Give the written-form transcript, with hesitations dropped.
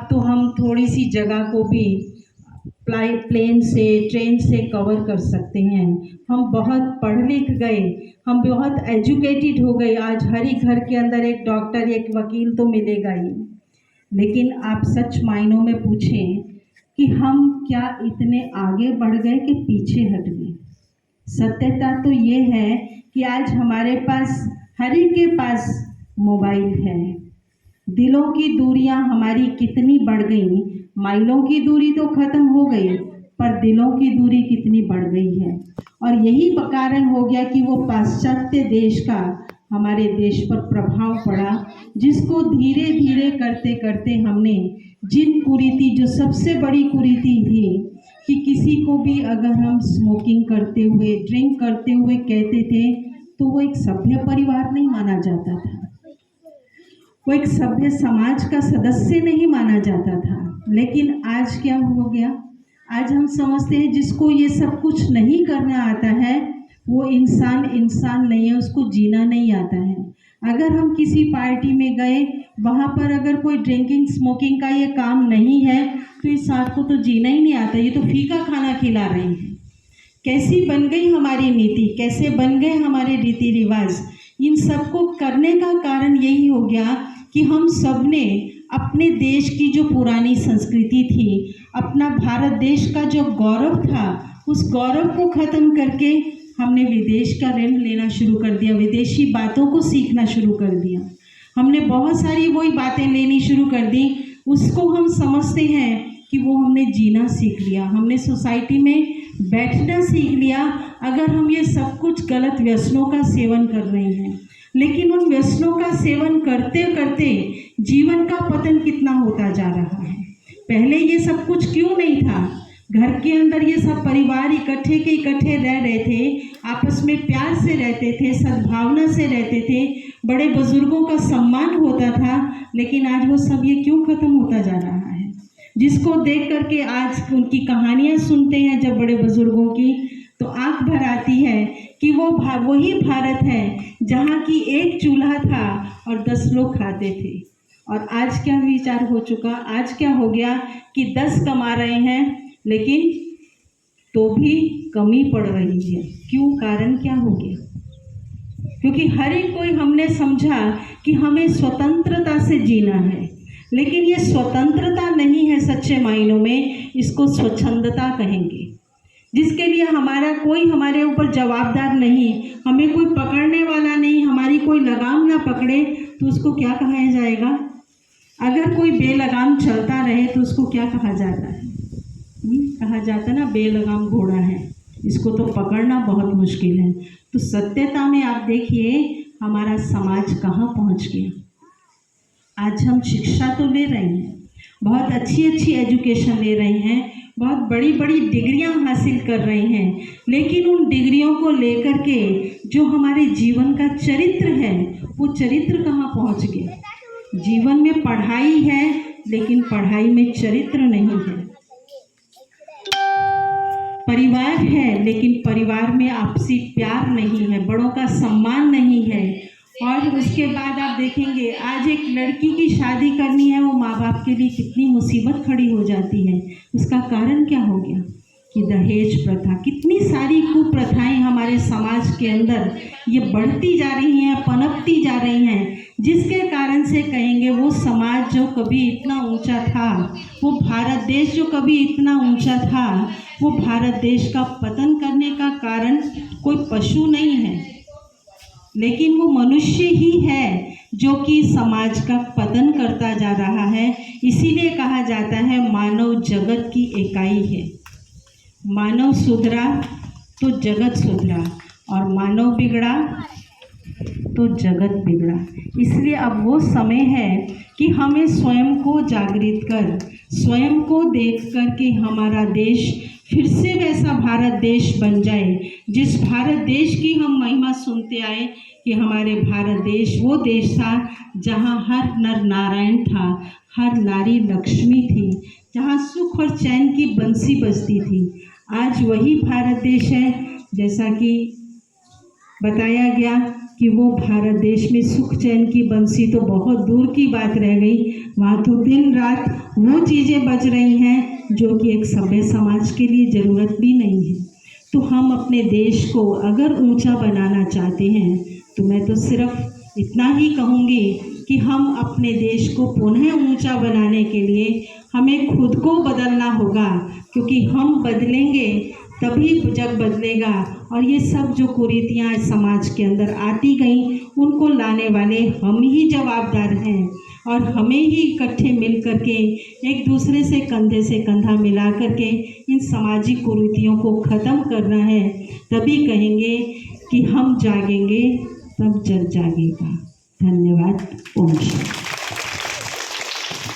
अब तो हम थोड़ी सी जगह को भी प्लेन से ट्रेन से कवर कर सकते हैं। हम बहुत पढ़ लिख गए, हम बहुत एजुकेटेड हो गए। आज हर ही घर के अंदर एक डॉक्टर एक वकील तो मिलेगा ही। लेकिन आप सच मायनों में पूछें कि हम क्या इतने आगे बढ़ गए कि पीछे हट गए? सत्यता तो ये है कि आज हमारे पास हर एक के पास मोबाइल है। दिलों की दूरियां हमारी कितनी बढ़ गई। माइलों की दूरी तो खत्म हो गई, पर दिलों की दूरी कितनी बढ़ गई है। और यही कारण हो गया कि वो पाश्चात्य देश का हमारे देश पर प्रभाव पड़ा, जिसको धीरे धीरे करते करते हमने जिन कुरीति, जो सबसे बड़ी कुरीति थी कि किसी को भी अगर हम स्मोकिंग करते हुए, ड्रिंक करते हुए कहते थे तो वो एक सभ्य परिवार नहीं माना जाता था, वो एक सभ्य समाज का सदस्य नहीं माना जाता था। लेकिन आज क्या हो गया? आज हम समझते हैं जिसको ये सब कुछ नहीं करना आता है वो इंसान नहीं है, उसको जीना नहीं आता है। अगर हम किसी पार्टी में गए, वहाँ पर अगर कोई ड्रिंकिंग स्मोकिंग का ये काम नहीं है तो इस साथ को तो जीना ही नहीं आता। ये तो फीका खाना खिला रहे हैं। कैसी बन गई हमारी नीति, कैसे बन गए हमारे रीति रिवाज। इन सबको करने का कारण यही हो गया कि हम सब ने अपने देश की जो पुरानी संस्कृति थी, अपना भारत देश का जो गौरव था, उस गौरव को ख़त्म करके हमने विदेश का ऋण लेना शुरू कर दिया, विदेशी बातों को सीखना शुरू कर दिया। हमने बहुत सारी वही बातें लेनी शुरू कर दी। उसको हम समझते हैं कि वो हमने जीना सीख लिया, हमने सोसाइटी में बैठना सीख लिया। अगर हम ये सब कुछ गलत व्यसनों का सेवन कर रहे हैं, लेकिन उन व्यसनों का सेवन करते करते जीवन का पतन कितना होता जा रहा है। पहले ये सब कुछ क्यों नहीं था? घर के अंदर ये सब परिवार इकट्ठे के इकट्ठे रह रहे थे, आपस में प्यार से रहते थे, सद्भावना से रहते थे, बड़े बुजुर्गों का सम्मान होता था। लेकिन आज वो सब ये क्यों खत्म होता जा रहा है? जिसको देख करके आज उनकी कहानियाँ सुनते हैं जब बड़े बुजुर्गों की, तो आंख भर आती है कि वो वही भारत है जहाँ की एक चूल्हा था और 10 लोग खाते थे। और आज क्या विचार हो चुका? आज क्या हो गया कि 10 कमा रहे हैं लेकिन तो भी कमी पड़ रही है। क्यों? कारण क्या हो गया? क्योंकि हर एक कोई हमने समझा कि हमें स्वतंत्रता से जीना है, लेकिन ये स्वतंत्रता नहीं है सच्चे मायनों में, इसको स्वच्छंदता कहेंगे, जिसके लिए हमारा कोई हमारे ऊपर जवाबदार नहीं, हमें कोई पकड़ने वाला नहीं, हमारी कोई लगाम ना पकड़े तो उसको क्या कहा जाएगा? अगर कोई बेलगाम चलता रहे तो उसको क्या कहा जाता है? कहा जाता है ना, बेलगाम घोड़ा है, इसको तो पकड़ना बहुत मुश्किल है। तो सत्यता में आप देखिए हमारा समाज कहाँ पहुँच गया। आज हम शिक्षा तो ले रहे हैं, बहुत अच्छी अच्छी एजुकेशन ले रहे हैं, बहुत बड़ी बड़ी डिग्रियां हासिल कर रहे हैं, लेकिन उन डिग्रियों को लेकर के जो हमारे जीवन का चरित्र है वो चरित्र कहाँ पहुँच गया? जीवन में पढ़ाई है लेकिन पढ़ाई में चरित्र नहीं है। परिवार है लेकिन परिवार में आपसी प्यार नहीं है, बड़ों का सम्मान नहीं है। और उसके बाद आप देखेंगे आज एक लड़की की शादी करनी है, वो माँ बाप के लिए कितनी मुसीबत खड़ी हो जाती है। उसका कारण क्या हो गया कि दहेज प्रथा, कितनी सारी कुप्रथाएं हमारे समाज के अंदर ये बढ़ती जा रही हैं, पनपती जा रही हैं, जिसके कारण से कहेंगे वो समाज जो कभी इतना ऊंचा था, वो भारत देश जो कभी इतना ऊंचा था, वो भारत देश का पतन करने का कारण कोई पशु नहीं है, लेकिन वो मनुष्य ही है जो कि समाज का पतन करता जा रहा है। इसीलिए कहा जाता है मानव जगत की इकाई है। मानव सुधरा तो जगत सुधरा और मानव बिगड़ा तो जगत बिगड़ा। इसलिए अब वो समय है कि हमें स्वयं को जागृत कर, स्वयं को देख कर के हमारा देश फिर से वैसा भारत देश बन जाए जिस भारत देश की हम महिमा सुनते आए कि हमारे भारत देश वो देश था जहाँ हर नर नारायण था, हर नारी लक्ष्मी थी, जहाँ सुख और चैन की बंसी बजती थी। आज वही भारत देश है जैसा कि बताया गया कि वो भारत देश में सुख चैन की बंसी तो बहुत दूर की बात रह गई, वहाँ तो दिन रात वो चीज़ें बज रही हैं जो कि एक सभ्य समाज के लिए ज़रूरत भी नहीं है। तो हम अपने देश को अगर ऊंचा बनाना चाहते हैं तो मैं तो सिर्फ इतना ही कहूँगी कि हम अपने देश को पुनः ऊंचा बनाने के लिए हमें खुद को बदलना होगा, क्योंकि हम बदलेंगे तभी जग बदलेगा। और ये सब जो कुरीतियाँ समाज के अंदर आती गई उनको लाने वाले हम ही जवाबदार हैं, और हमें ही इकट्ठे मिल करके एक दूसरे से कंधा मिला करके इन सामाजिक कुरीतियों को ख़त्म करना है। तभी कहेंगे कि हम जागेंगे तब जग जागेगा। धन्यवाद। ओम शांति।